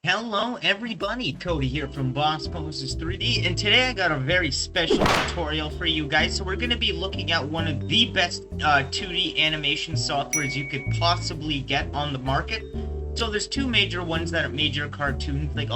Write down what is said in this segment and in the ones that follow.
Hello everybody, Cody here from Boss Poses 3D, and today I got a very special tutorial for you guys. So we're going to be looking at one of the best 2D animation softwares you could possibly get on the market. So there's two major ones that are major cartoons, like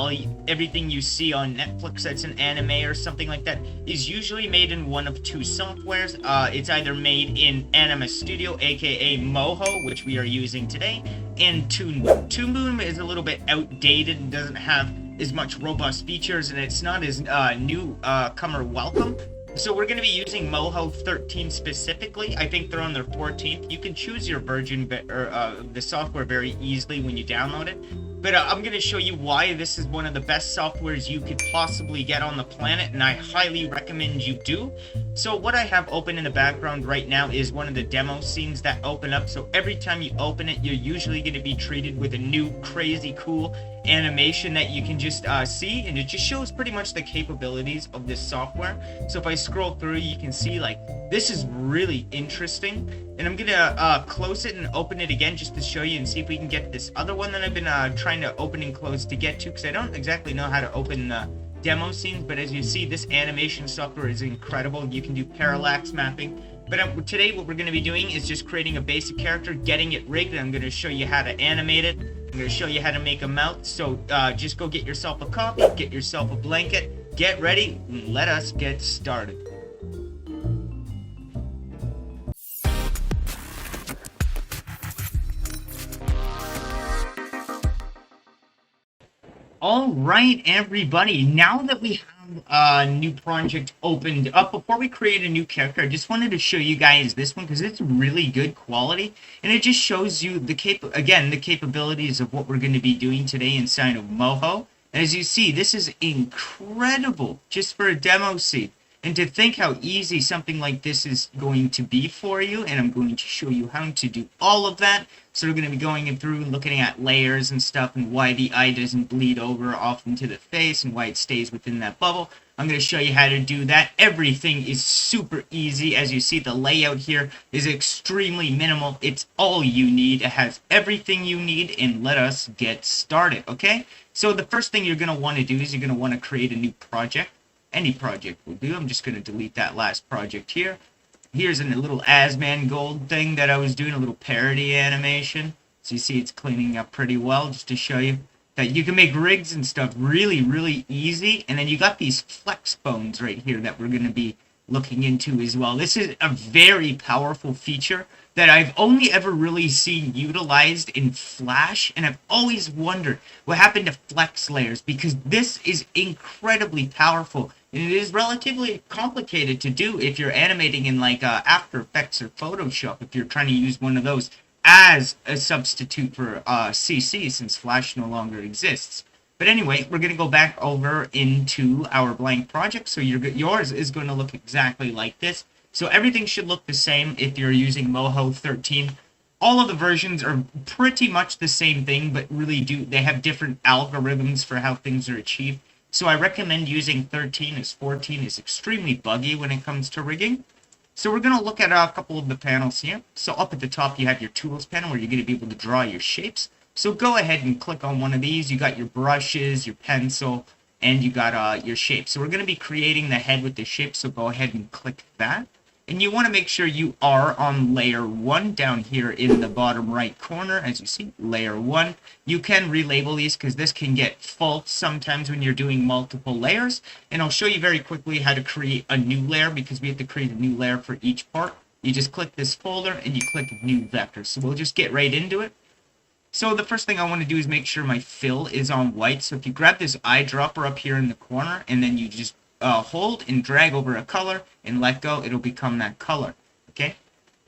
everything you see on Netflix that's an anime or something like that is usually made in one of two softwares. It's either made in Anime Studio, aka Moho, which we are using today, and TOONBOOM. TOONBOOM is a little bit outdated and doesn't have as much robust features, and it's not as newcomer welcome. So we're going to be using Moho 13 specifically. I think they're on their 14th. You can choose your version or the software very easily when you download it. But I'm going to show you why this is one of the best softwares you could possibly get on the planet, and I highly recommend you do. So what I have open in the background right now is one of the demo scenes that open up. So every time you open it, you're usually going to be treated with a new, crazy, cool animation that you can just see, and it just shows pretty much the capabilities of this software. So if I scroll through, you can see like this is really interesting, and I'm gonna close it and open it again just to show you and see if we can get this other one that I've been trying to open and close to get to, because I don't exactly know how to open the demo scenes. But as you see, this animation software is incredible. You can do parallax mapping. But today what we're going to be doing is just creating a basic character, getting it rigged, and I'm going to show you how to animate it. I'm going to show you how to make a mouth. So just go get yourself a copy, get yourself a blanket, get ready, and let us get started. All right, everybody. Now that we have a new project opened up, before we create a new character, I just wanted to show you guys this one because it's really good quality, and it just shows you the capabilities of what we're going to be doing today inside of Moho. As you see, this is incredible just for a demo scene. And to think how easy something like this is going to be for you, and I'm going to show you how to do all of that. So we're going to be going through and looking at layers and stuff, and why the eye doesn't bleed over off into the face, and why it stays within that bubble. I'm going to show you how to do that. Everything is super easy. As you see, the layout here is extremely minimal. It's all you need. It has everything you need, and let us get started, okay? So the first thing you're going to want to do is you're going to want to create a new project. Any project will do. I'm just going to delete that last project here. Here's a little Asmongold thing that I was doing, a little parody animation. So you see it's cleaning up pretty well, just to show you that you can make rigs and stuff really, really easy. And then you got these flex bones right here that we're going to be looking into as well. This is a very powerful feature that I've only ever really seen utilized in Flash, and I've always wondered what happened to flex layers, because this is incredibly powerful, and it is relatively complicated to do if you're animating in like After Effects or Photoshop, if you're trying to use one of those as a substitute for CC, since Flash no longer exists. But anyway, we're going to go back over into our blank project, so yours is going to look exactly like this. So everything should look the same if you're using Moho 13. All of the versions are pretty much the same thing, but really they have different algorithms for how things are achieved. So I recommend using 13, as 14 is extremely buggy when it comes to rigging. So we're going to look at a couple of the panels here. So up at the top you have your tools panel where you're going to be able to draw your shapes. So go ahead and click on one of these. You got your brushes, your pencil, and you got your shape. So we're going to be creating the head with the shape, so go ahead and click that. And you want to make sure you are on layer 1 down here in the bottom right corner. As you see, layer 1. You can relabel these because this can get full sometimes when you're doing multiple layers. And I'll show you very quickly how to create a new layer, because we have to create a new layer for each part. You just click this folder and you click new vector. So we'll just get right into it. So the first thing I want to do is make sure my fill is on white. So if you grab this eyedropper up here in the corner, and then you just hold and drag over a color and let go, it'll become that color. Okay.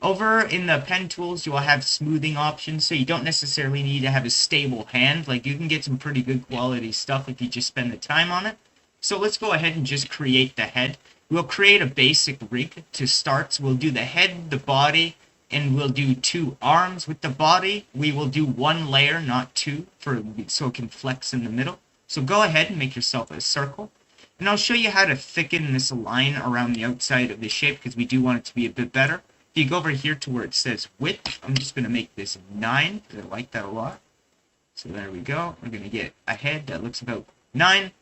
Over in the pen tools, you will have smoothing options, so you don't necessarily need to have a stable hand. Like, you can get some pretty good quality stuff if you just spend the time on it. So let's go ahead and just create the head. We'll create a basic rig to start. So we'll do the head, the body, and we'll do 2 arms. With the body, we will do 1 layer, not 2, so it can flex in the middle. So go ahead and make yourself a circle. And I'll show you how to thicken this line around the outside of the shape, because we do want it to be a bit better. If you go over here to where it says width, I'm just going to make this 9, because I like that a lot. So there we go. We're going to get a head that looks about 9.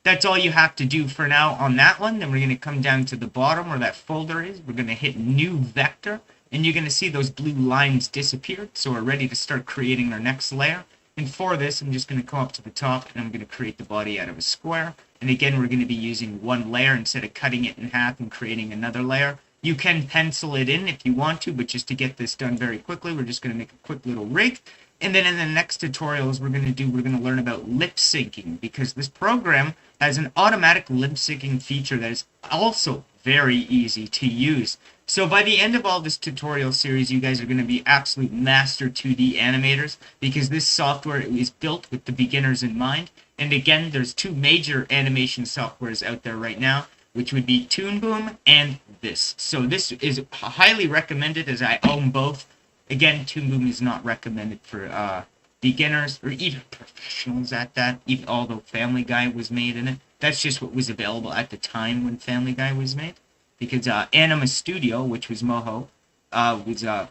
That's all you have to do for now on that one. Then we're going to come down to the bottom where that folder is. We're going to hit new vector, and you're going to see those blue lines disappeared. So we're ready to start creating our next layer. And for this, I'm just going to come up to the top, and I'm going to create the body out of a square. And again, we're going to be using one layer instead of cutting it in half and creating another layer. You can pencil it in if you want to, but just to get this done very quickly, we're just going to make a quick little rig. And then in the next tutorials we're going to learn about lip syncing, because this program has an automatic lip syncing feature that is also very easy to use. So by the end of all this tutorial series, you guys are going to be absolute master 2D animators, because this software is built with the beginners in mind. And again, there's 2 major animation softwares out there right now, which would be TOONBOOM and this. So this is highly recommended, as I own both. Again, TOONBOOM is not recommended for beginners or even professionals at that, even although Family Guy was made in it. That's just what was available at the time when Family Guy was made. Because Anima Studio, which was Moho, was a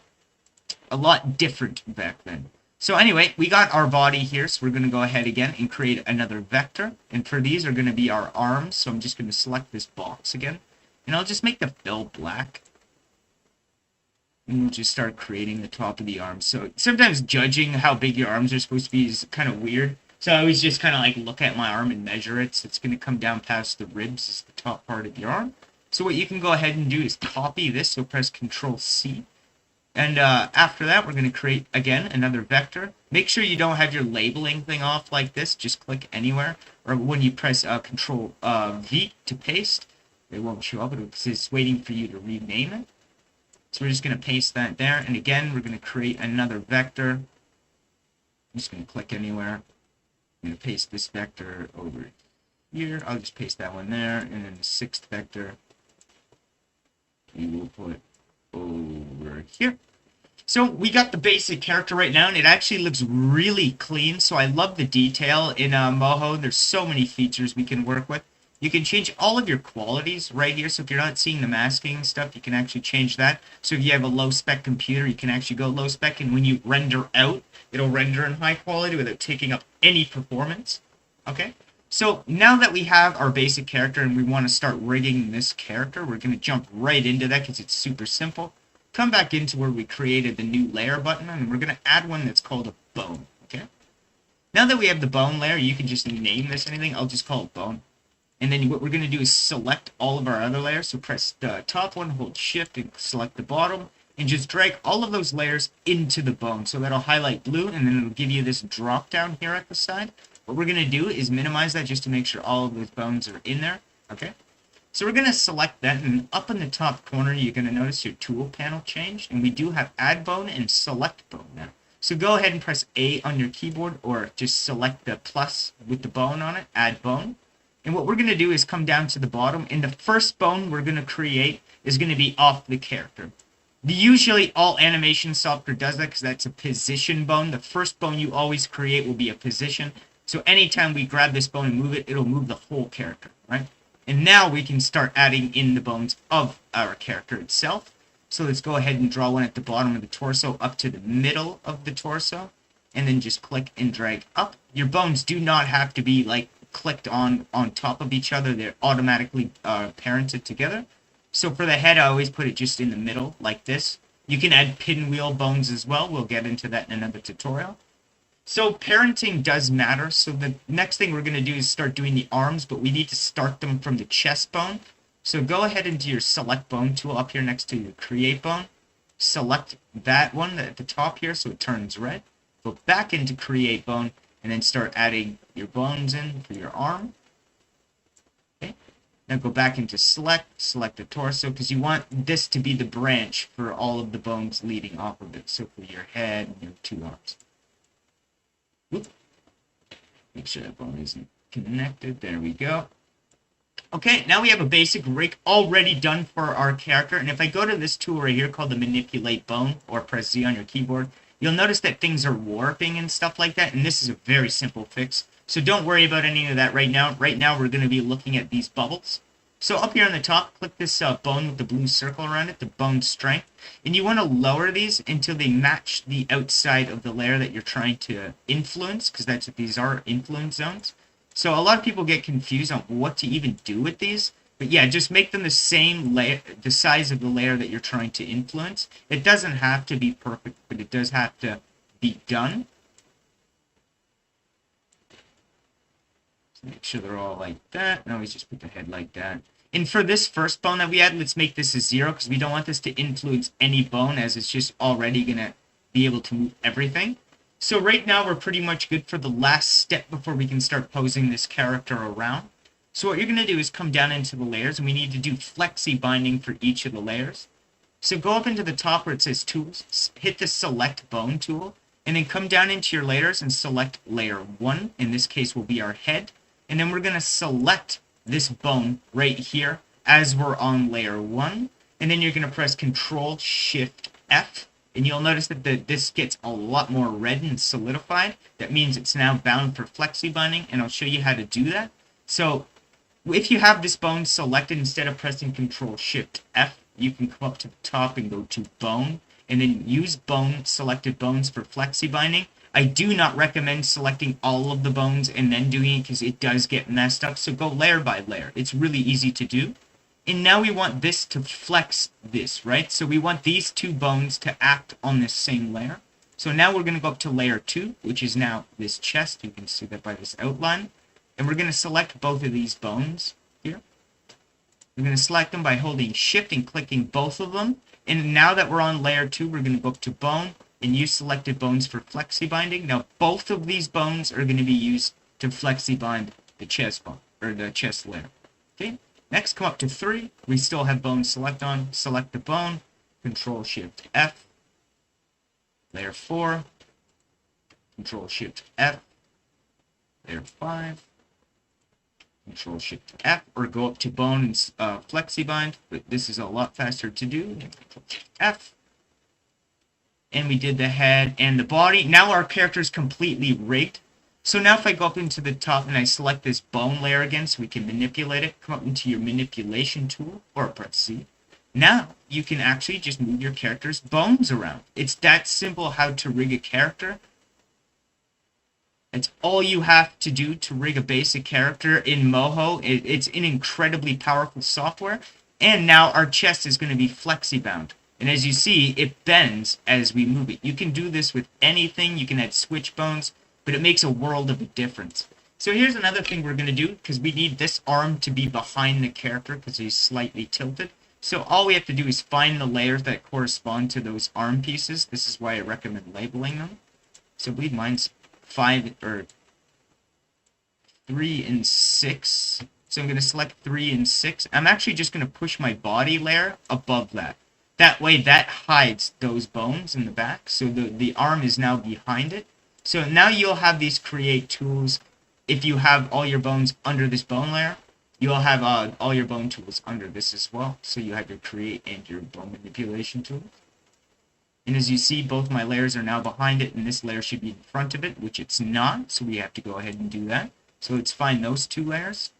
lot different back then. So anyway, we got our body here, so we're going to go ahead again and create another vector. And for these are going to be our arms, so I'm just going to select this box again. And I'll just make the fill black. And we'll just start creating the top of the arms. So sometimes judging how big your arms are supposed to be is kind of weird. So I always just kind of like look at my arm and measure it. So it's going to come down past the ribs is the top part of the arm. So what you can go ahead and do is copy this. So press Control C. And after that, we're going to create, again, another vector. Make sure you don't have your labeling thing off like this. Just click anywhere. Or when you press Control V to paste, it won't show up because it's waiting for you to rename it. So we're just going to paste that there. And again, we're going to create another vector. I'm just going to click anywhere. I'm going to paste this vector over here. I'll just paste that one there. And then the 6th vector, we will put over here. So we got the basic character right now, and it actually looks really clean. So I love the detail in Moho. There's so many features we can work with. You can change all of your qualities right here. So if you're not seeing the masking and stuff, you can actually change that. So if you have a low spec computer, you can actually go low spec, and when you render out, it'll render in high quality without taking up any performance. Okay. So now that we have our basic character and we want to start rigging this character, we're going to jump right into that because it's super simple. Come back into where we created the new layer button, and we're going to add one that's called a bone. Okay. Now that we have the bone layer, you can just name this anything. I'll just call it bone. And then what we're going to do is select all of our other layers. So press the top one, hold shift, and select the bottom. And just drag all of those layers into the bone. So that'll highlight blue, and then it'll give you this drop down here at the side. What we're going to do is minimize that just to make sure all of those bones are in there. Okay. So we're going to select that, and up in the top corner, you're going to notice your tool panel changed. And we do have add bone and select bone now. So go ahead and press A on your keyboard, or just select the plus with the bone on it, add bone. And what we're going to do is come down to the bottom, and the first bone we're going to create is going to be off the character. Usually all animation software does that because that's a position bone. The first bone you always create will be a position. So anytime we grab this bone and move it, it'll move the whole character, right? And now we can start adding in the bones of our character itself. So let's go ahead and draw one at the bottom of the torso up to the middle of the torso. And then just click and drag up. Your bones do not have to be like clicked on top of each other. They're automatically parented together. So for the head, I always put it just in the middle like this. You can add pinwheel bones as well. We'll get into that in another tutorial. So parenting does matter. So the next thing we're going to do is start doing the arms, but we need to start them from the chest bone. So go ahead into your select bone tool up here next to your create bone. Select that one at the top here so it turns red. Go back into create bone and then start adding your bones in for your arm. Okay. Now go back into select the torso because you want this to be the branch for all of the bones leading off of it. So for your head and your 2 arms. Whoop. Make sure that bone isn't connected. There we go. Okay, now we have a basic rig already done for our character. And if I go to this tool right here called the manipulate bone, or press Z on your keyboard, you'll notice that things are warping and stuff like that. And this is a very simple fix. So don't worry about any of that right now. Right now we're going to be looking at these bubbles. So up here on the top, click this bone with the blue circle around it, the bone strength, and you want to lower these until they match the outside of the layer that you're trying to influence, because that's what these are, influence zones. So a lot of people get confused on what to even do with these. But yeah, just make them the same layer, the size of the layer that you're trying to influence. It doesn't have to be perfect, but it does have to be done. So make sure they're all like that. Now we just put the head like that. And for this first bone that we add, let's make this a 0 because we don't want this to influence any bone as it's just already going to be able to move everything. So right now we're pretty much good for the last step before we can start posing this character around. So what you're going to do is come down into the layers, and we need to do flexi binding for each of the layers. So go up into the top where it says Tools, hit the Select Bone tool, and then come down into your layers and select Layer 1. In this case will be our head. And then we're going to select this bone right here as we're on Layer 1. And then you're going to press Control-Shift-F. And you'll notice that this gets a lot more red and solidified. That means it's now bound for flexi binding, and I'll show you how to do that. So if you have this bone selected, instead of pressing Control-Shift-F, you can come up to the top and go to Bone, and then use selected bones for flexi binding. I do not recommend selecting all of the bones and then doing it because it does get messed up, so go layer by layer. It's really easy to do. And now we want this to flex this, right? So we want these two bones to act on this same layer. So now we're going to go up to Layer 2, which is now this chest. You can see that by this outline. And we're going to select both of these bones here. We're going to select them by holding Shift and clicking both of them. And now that we're on Layer 2, we're going to go up to Bone and use selected bones for flexi binding. Now both of these bones are going to be used to flexi bind the chest bone, or the chest layer. Okay. Next, come up to 3. We still have bone select on. Select the bone. Control-Shift-F. Layer 4. Control-Shift-F. Layer 5. Control-Shift-F. Or go up to bone and flexi bind. But this is a lot faster to do. Control-Shift-F. And we did the head and the body. Now our character is completely rigged. So now if I go up into the top and I select this bone layer again so we can manipulate it, come up into your manipulation tool, or press C. Now you can actually just move your character's bones around. It's that simple how to rig a character. It's all you have to do to rig a basic character in Moho. It's an incredibly powerful software. And now our chest is going to be flexi bound. And as you see, it bends as we move it. You can do this with anything. You can add switch bones, but it makes a world of a difference. So here's another thing we're going to do, because we need this arm to be behind the character because he's slightly tilted. So all we have to do is find the layers that correspond to those arm pieces. This is why I recommend labeling them. So I believe mine's 3 and 6. So I'm going to select 3 and 6. I'm actually just going to push my body layer above that. That way that hides those bones in the back. So the arm is now behind it. So now you'll have these create tools. If you have all your bones under this bone layer, you'll have all your bone tools under this as well. So you have your create and your bone manipulation tools. And as you see, both my layers are now behind it, and this layer should be in front of it, which it's not. So we have to go ahead and do that. So let's find those 2 layers.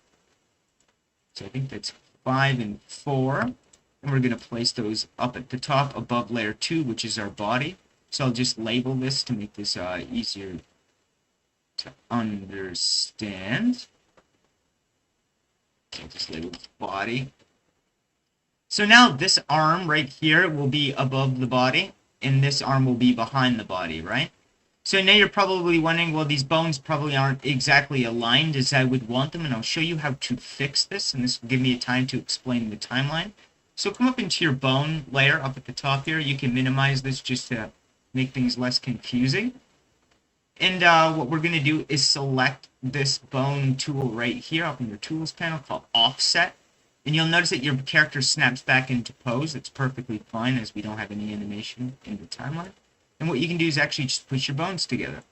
So I think that's 5 and 4. And we're going to place those up at the top above layer 2, which is our body. So I'll just label this to make this easier to understand. So I'll just label body. So now this arm right here will be above the body, and this arm will be behind the body, right? So now you're probably wondering, well, these bones probably aren't exactly aligned as I would want them, and I'll show you how to fix this, and this will give me a time to explain the timeline. So come up into your bone layer up at the top here. You can minimize this just to make things less confusing. And what we're going to do is select this bone tool right here up in your tools panel called offset. And you'll notice that your character snaps back into pose. It's perfectly fine as we don't have any animation in the timeline. And what you can do is actually just push your bones together.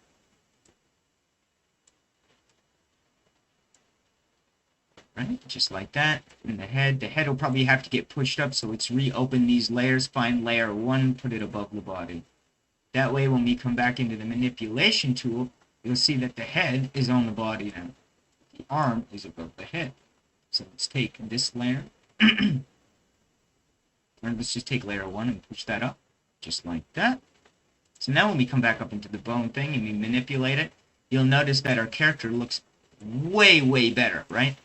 Right? Just like that. And the head will probably have to get pushed up, so let's reopen these layers, find layer 1, put it above the body. That way when we come back into the manipulation tool, you'll see that the head is on the body now. The arm is above the head. So let's take this layer, or let's just take layer 1 and push that up, just like that. So now when we come back up into the bone thing and we manipulate it, you'll notice that our character looks way, way better, right?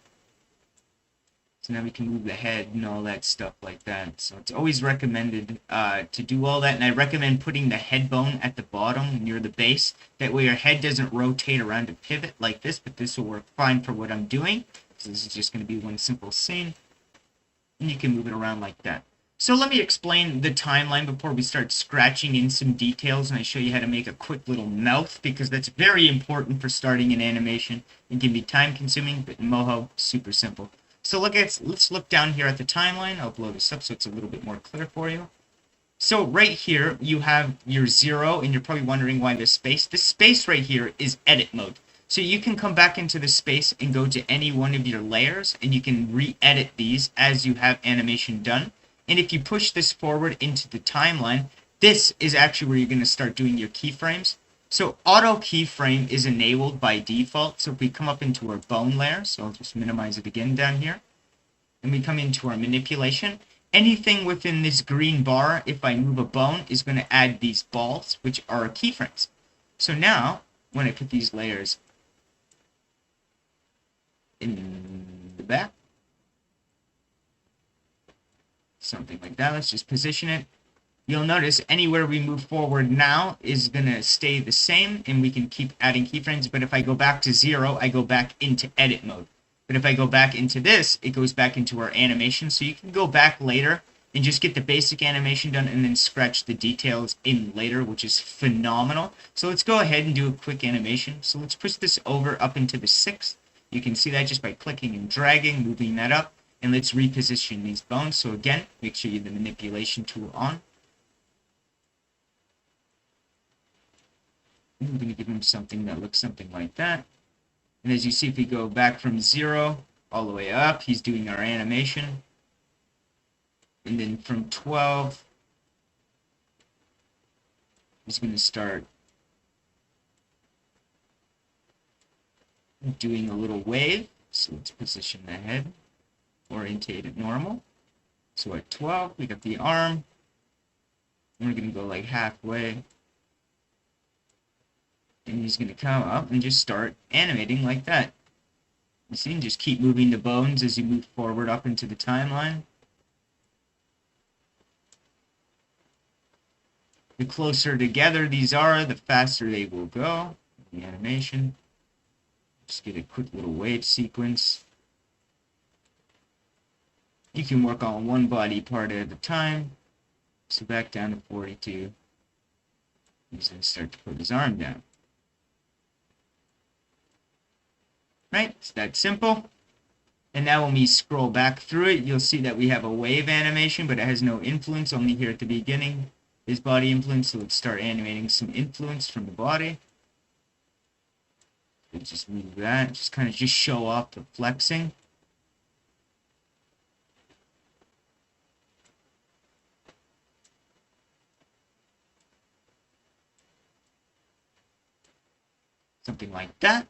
So now we can move the head and all that stuff like that. So it's always recommended to do all that. And I recommend putting the head bone at the bottom near the base. That way your head doesn't rotate around to pivot like this, but this will work fine for what I'm doing. So this is just going to be one simple scene. And you can move it around like that. So let me explain the timeline before we start scratching in some details, and I show you how to make a quick little mouth, because that's very important for starting an animation. It can be time consuming, but in Moho, super simple. So let's look down here at the timeline. I'll blow this up so it's a little bit more clear for you. So right here, you have your 0, and you're probably wondering why this space. This space right here is edit mode. So you can come back into the space and go to any one of your layers, and you can re-edit these as you have animation done. And if you push this forward into the timeline, this is actually where you're going to start doing your keyframes. So auto keyframe is enabled by default. So if we come up into our bone layer, so I'll just minimize it again down here, and we come into our manipulation, anything within this green bar, if I move a bone, is going to add these balls, which are keyframes. So now, when I put these layers in the back, something like that, let's just position it. You'll notice anywhere we move forward now is going to stay the same, and we can keep adding keyframes. But if I go back to 0, I go back into edit mode. But if I go back into this, it goes back into our animation. So you can go back later and just get the basic animation done and then scratch the details in later, which is phenomenal. So let's go ahead and do a quick animation. So let's push this over up into the 6th. You can see that just by clicking and dragging, moving that up. And let's reposition these bones. So again, make sure you have the manipulation tool on. And I'm going to give him something that looks something like that. And as you see, if we go back from 0 all the way up, he's doing our animation. And then from 12, he's going to start doing a little wave. So let's position the head, orientate it normal. So at 12, we got the arm. And we're going to go like halfway. And he's going to come up and just start animating like that. You see, and just keep moving the bones as you move forward up into the timeline. The closer together these are, the faster they will go. The animation. Just get a quick little wave sequence. You can work on one body part at a time. So back down to 42. He's going to start to put his arm down. Right? It's that simple. And now when we scroll back through it, you'll see that we have a wave animation, but it has no influence, only here at the beginning is body influence. So let's start animating some influence from the body. Let's just move that, just kind of just show off the flexing. Something like that.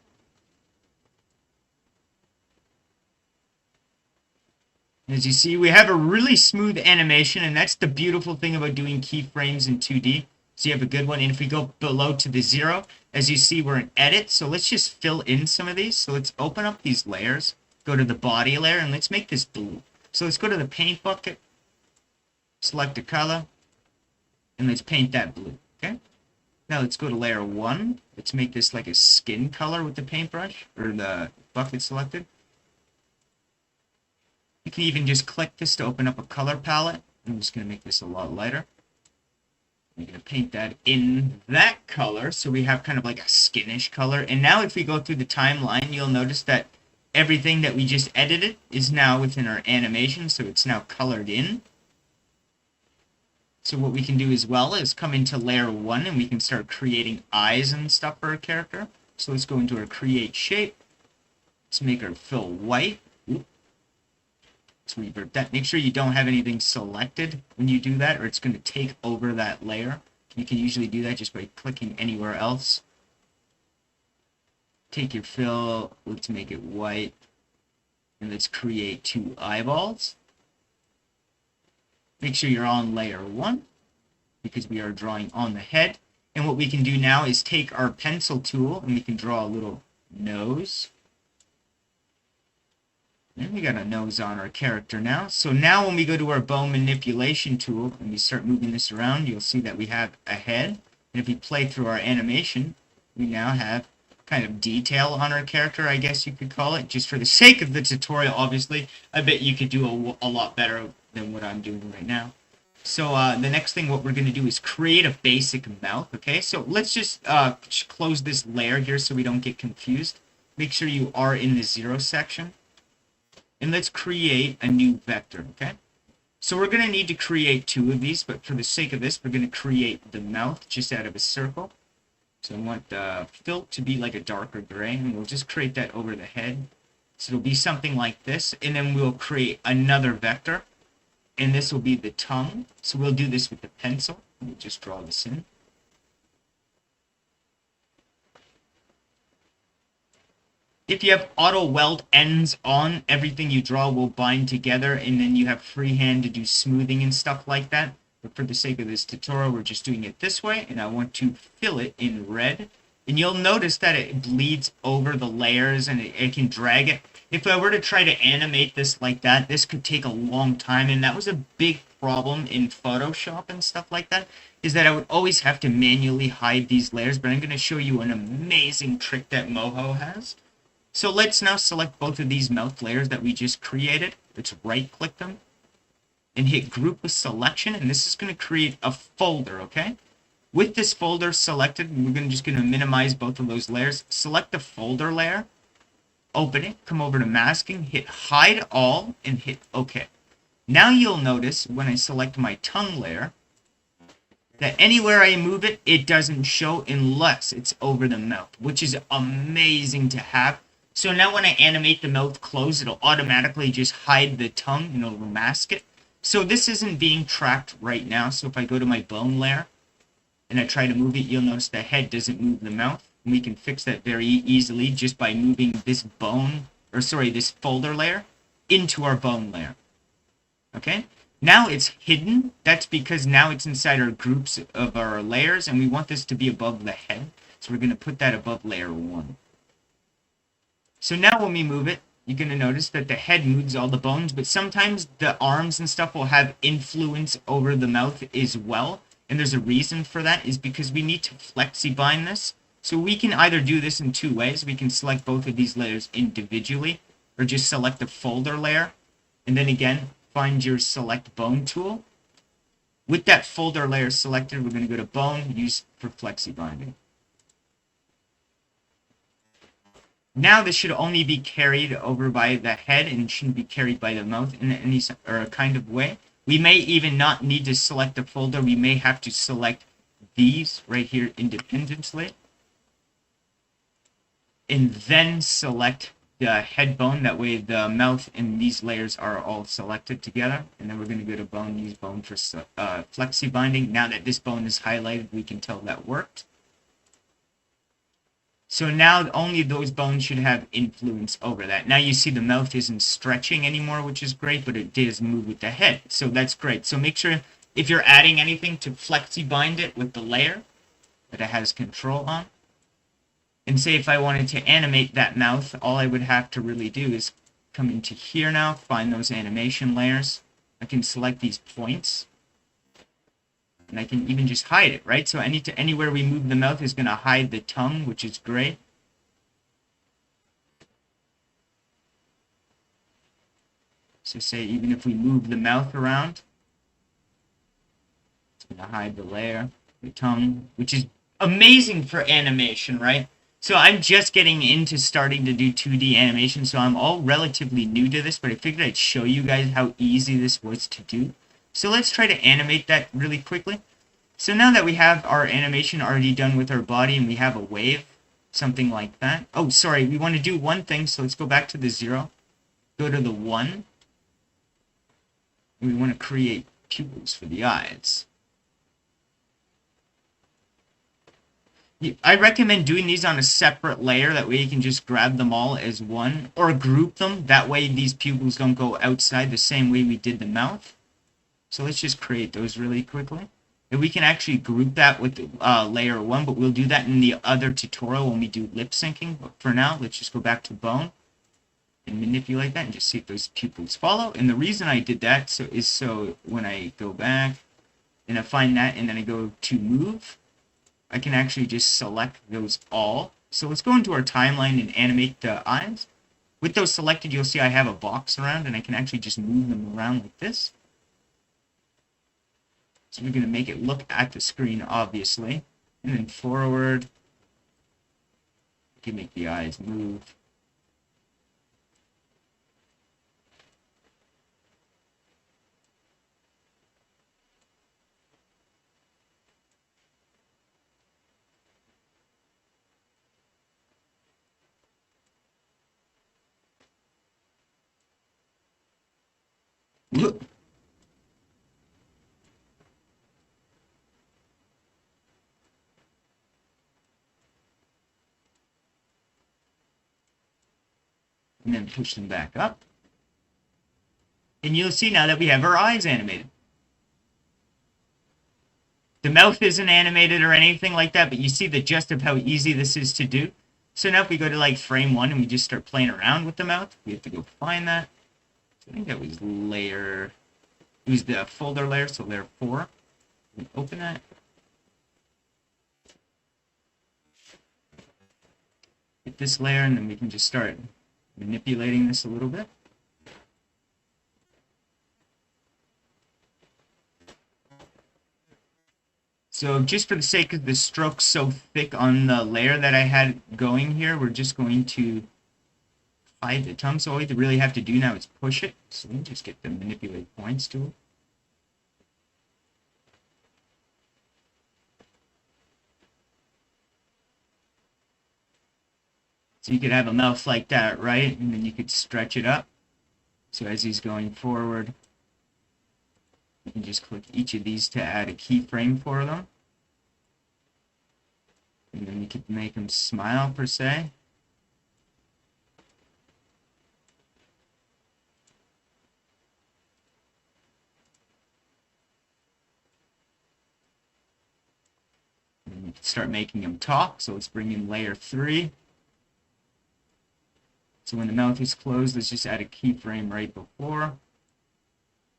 As you see, we have a really smooth animation, and that's the beautiful thing about doing keyframes in 2D. So you have a good one. And if we go below to the 0, as you see, we're in edit. So let's just fill in some of these. So let's open up these layers, go to the body layer, and let's make this blue. So let's go to the paint bucket, select a color, and let's paint that blue. Okay. Now let's go to layer 1. Let's make this like a skin color with the paintbrush, or the bucket selected. You can even just click this to open up a color palette. I'm just going to make this a lot lighter. I'm going to paint that in that color, so we have kind of like a skinish color. And now if we go through the timeline, you'll notice that everything that we just edited is now within our animation, so it's now colored in. So what we can do as well is come into layer 1, and we can start creating eyes and stuff for our character. So let's go into our create shape. Let's make our fill white. Let's revert that. Make sure you don't have anything selected when you do that, or it's going to take over that layer. You can usually do that just by clicking anywhere else. Take your fill. Let's make it white. And let's create 2 eyeballs. Make sure you're on layer 1 because we are drawing on the head. And what we can do now is take our pencil tool and we can draw a little nose. And we got a nose on our character now. So now when we go to our bone manipulation tool and we start moving this around, you'll see that we have a head. And if we play through our animation, we now have kind of detail on our character, I guess you could call it. Just for the sake of the tutorial, obviously, I bet you could do a lot better than what I'm doing right now. So the next thing what we're going to do is create a basic mouth, okay? So let's just close this layer here so we don't get confused. Make sure you are in the 0 section. And let's create a new vector, okay? So we're going to need to create 2 of these, but for the sake of this, we're going to create the mouth just out of a circle. So I want the fill to be like a darker gray, and we'll just create that over the head. So it'll be something like this, and then we'll create another vector, and this will be the tongue. So we'll do this with the pencil. We'll just draw this in. If you have auto weld ends on, everything you draw will bind together, and then you have freehand to do smoothing and stuff like that. But for the sake of this tutorial, we're just doing it this way, and I want to fill it in red. And you'll notice that it bleeds over the layers, and it can drag it. If I were to try to animate this like that, this could take a long time, and that was a big problem in Photoshop and stuff like that, is that I would always have to manually hide these layers. But I'm going to show you an amazing trick that Moho has. So let's now select both of these mouth layers that we just created. Let's right-click them and hit Group with Selection, and this is going to create a folder, okay? With this folder selected, we're just going to minimize both of those layers. Select the folder layer, open it, come over to Masking, hit Hide All, and hit OK. Now you'll notice when I select my tongue layer that anywhere I move it, it doesn't show unless it's over the mouth, which is amazing to have. So now when I animate the mouth close, it'll automatically just hide the tongue and it'll mask it. So this isn't being tracked right now. So if I go to my bone layer and I try to move it, you'll notice the head doesn't move the mouth. And we can fix that very easily just by moving this this folder layer into our bone layer. Okay? Now it's hidden. That's because now it's inside our groups of our layers, and we want this to be above the head. So we're going to put that above layer 1. So now when we move it, you're going to notice that the head moves all the bones, but sometimes the arms and stuff will have influence over the mouth as well. And there's a reason for that, is because we need to flexi-bind this. So we can either do this in 2 ways. We can select both of these layers individually, or just select the folder layer. And then again, find your Select Bone tool. With that folder layer selected, we're going to go to Bone, use for flexi-binding. Now this should only be carried over by the head and shouldn't be carried by the mouth in any kind of way. We may even not need to select the folder. We may have to select these right here independently. And then select the head bone. That way the mouth and these layers are all selected together. And then we're going to go to Bone, use Bone for flexi binding. Now that this bone is highlighted, we can tell that worked. So now only those bones should have influence over that. Now you see the mouth isn't stretching anymore, which is great, but it does move with the head. So that's great. So make sure if you're adding anything to flexi bind it with the layer that it has control on. And say if I wanted to animate that mouth, all I would have to really do is come into here now, find those animation layers. I can select these points. And I can even just hide it, right? So anywhere we move the mouth is going to hide the tongue, which is great. So say even if we move the mouth around, it's going to hide the layer, the tongue, which is amazing for animation, right? So I'm just getting into starting to do 2D animation, so I'm all relatively new to this, but I figured I'd show you guys how easy this was to do. So let's try to animate that really quickly. So now that we have our animation already done with our body and we have a wave, something like that. Oh, sorry, we want to do one thing, so let's go back to the 0. Go to the 1. And we want to create pupils for the eyes. I recommend doing these on a separate layer. That way you can just grab them all as one or group them. That way these pupils don't go outside the same way we did the mouth. So let's just create those really quickly. And we can actually group that with layer 1, but we'll do that in the other tutorial when we do lip syncing. But for now, let's just go back to bone and manipulate that and just see if those pupils follow. And the reason I did that is so when I go back and I find that and then I go to move, I can actually just select those all. So let's go into our timeline and animate the eyes. With those selected, you'll see I have a box around and I can actually just move them around like this. So we're going to make it look at the screen, obviously. And then forward. We can make the eyes move. Look. And then push them back up. And you'll see now that we have our eyes animated. The mouth isn't animated or anything like that, but you see the gist of how easy this is to do. So now if we go to like frame 1 and we just start playing around with the mouth, we have to go find that. So I think that was layer, it was the folder layer, so layer 4. We open that. Hit this layer and then we can just start manipulating this a little bit. So just for the sake of the strokes so thick on the layer that I had going here, we're just going to hide the tongue. So all we really have to do now is push it. So we just get the manipulate points tool. So you could have a mouth like that, right? And then you could stretch it up. So as he's going forward, you can just click each of these to add a keyframe for them. And then you could make them smile, per se. And you can start making them talk. So let's bring in layer 3. So when the mouth is closed, let's just add a keyframe right before.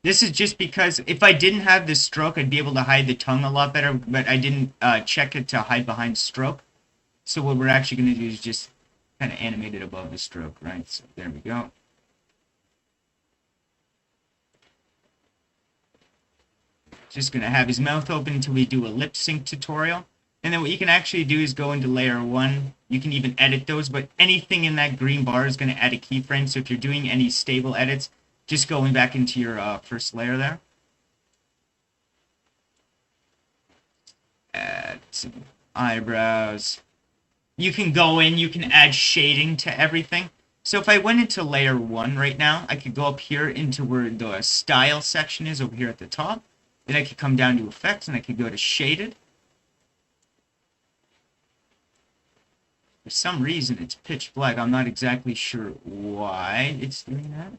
This is just because if I didn't have this stroke, I'd be able to hide the tongue a lot better, but I didn't check it to hide behind stroke. So what we're actually going to do is just kind of animate it above the stroke, right? So there we go. Just going to have his mouth open until we do a lip sync tutorial. And then what you can actually do is go into layer 1. You can even edit those, but anything in that green bar is going to add a keyframe. So if you're doing any stable edits, just going back into your first layer there. Add some eyebrows. You can go in, you can add shading to everything. So if I went into layer 1 right now, I could go up here into where the style section is over here at the top. Then I could come down to effects and I could go to shaded. For some reason, it's pitch black. I'm not exactly sure why it's doing that.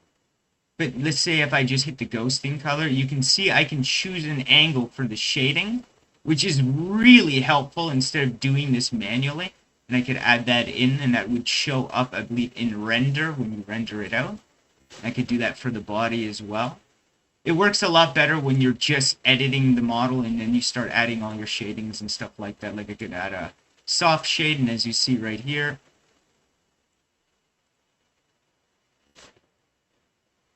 But let's say if I just hit the ghosting color, you can see I can choose an angle for the shading, which is really helpful instead of doing this manually. And I could add that in, and that would show up, I believe, in render when you render it out. I could do that for the body as well. It works a lot better when you're just editing the model and then you start adding all your shadings and stuff like that. Like I could add a soft shade, and as you see right here,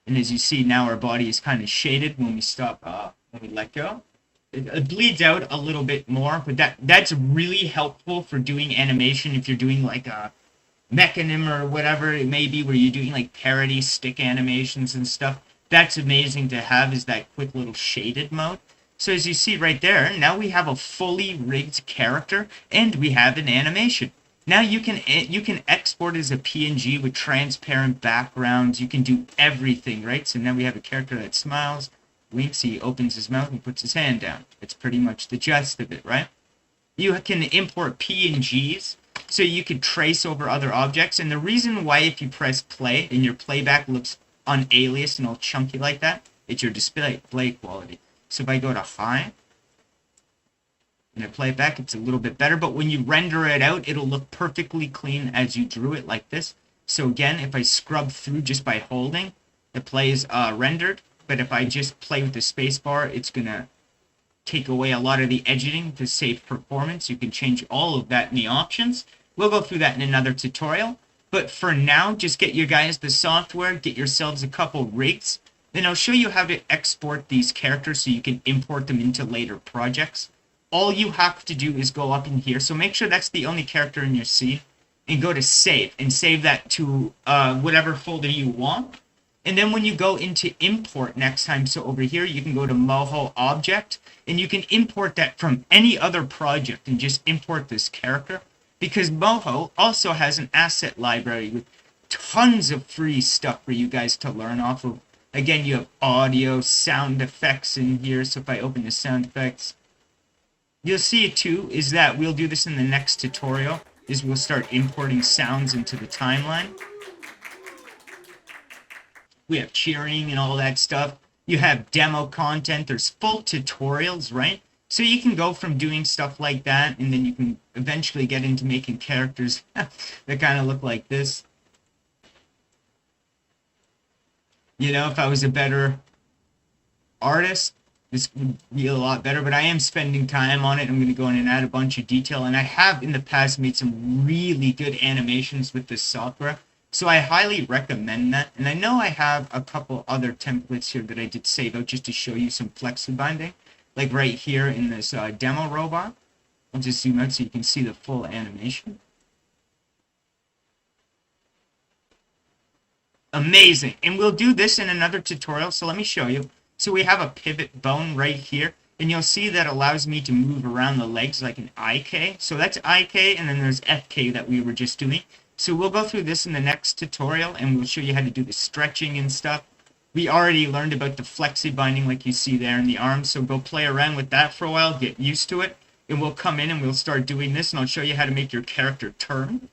and as you see now, our body is kind of shaded when we stop, when we let go. It bleeds out a little bit more, but that's really helpful for doing animation if you're doing like a mechanism or whatever it may be, where you're doing like parody stick animations and stuff. That's amazing to have, is that quick little shaded mode. So as you see right there, now we have a fully rigged character and we have an animation. Now you can export as a PNG with transparent backgrounds. You can do everything, right? So now we have a character that smiles, winks, he opens his mouth and puts his hand down. It's pretty much the gist of it, right? You can import PNGs, so you could trace over other objects. And the reason why if you press play and your playback looks unaliased and all chunky like that, it's your display quality. So if I go to high, and I play it back, it's a little bit better, but when you render it out, it'll look perfectly clean as you drew it like this. So again, if I scrub through just by holding, the play is rendered, but if I just play with the spacebar, it's going to take away a lot of the editing to save performance. You can change all of that in the options. We'll go through that in another tutorial, but for now, just get you guys the software, get yourselves a couple rigs, then I'll show you how to export these characters so you can import them into later projects. All you have to do is go up in here. So make sure that's the only character in your scene. And go to save. And save that to whatever folder you want. And then when you go into import next time, so over here, you can go to Moho object. And you can import that from any other project and just import this character. Because Moho also has an asset library with tons of free stuff for you guys to learn off of. Again, you have audio, sound effects in here. So if I open the sound effects, you'll see it too, is that we'll do this in the next tutorial, is we'll start importing sounds into the timeline. We have cheering and all that stuff. You have demo content. There's full tutorials, right? So you can go from doing stuff like that, and then you can eventually get into making characters that kind of look like this. You know, if I was a better artist, this would be a lot better, but I am spending time on it. I'm going to go in and add a bunch of detail, and I have in the past made some really good animations with this software, so I highly recommend that. And I know I have a couple other templates here that I did save out just to show you some flexi binding, like right here in this demo robot. I'll just zoom out so you can see the full animation. Amazing. And we'll do this in another tutorial, so let me show you. So we have a pivot bone right here, and you'll see that allows me to move around the legs like an IK. So that's IK, and then there's FK that we were just doing. So we'll go through this in the next tutorial, and we'll show you how to do the stretching and stuff. We already learned about the flexi binding like you see there in the arms, so go play around with that for a while, get used to it, and we'll come in and we'll start doing this, and I'll show you how to make your character turn.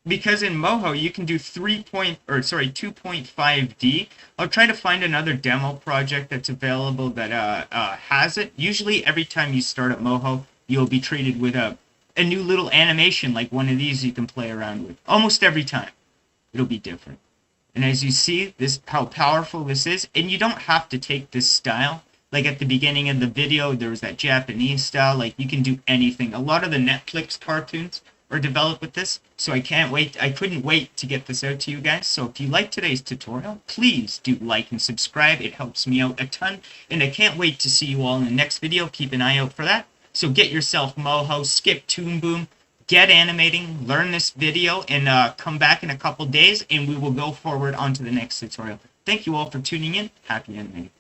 Because in Moho you can do 2.5D. I'll try to find another demo project that's available that has it. Usually every time you start at Moho, you'll be treated with a new little animation like one of these you can play around with. Almost every time. It'll be different. And as you see, this how powerful this is, and you don't have to take this style. Like at the beginning of the video, there was that Japanese style. Like you can do anything. A lot of the Netflix cartoons are developed with this, so I couldn't wait to get this out to you guys. So if you like today's tutorial, please do like and subscribe. It helps me out a ton, and I can't wait to see you all in the next video. Keep an eye out for that. So get yourself Moho, skip TOONBOOM, get animating, learn this video, and come back in a couple days, and we will go forward on to the next tutorial. Thank you all for tuning in. Happy animating.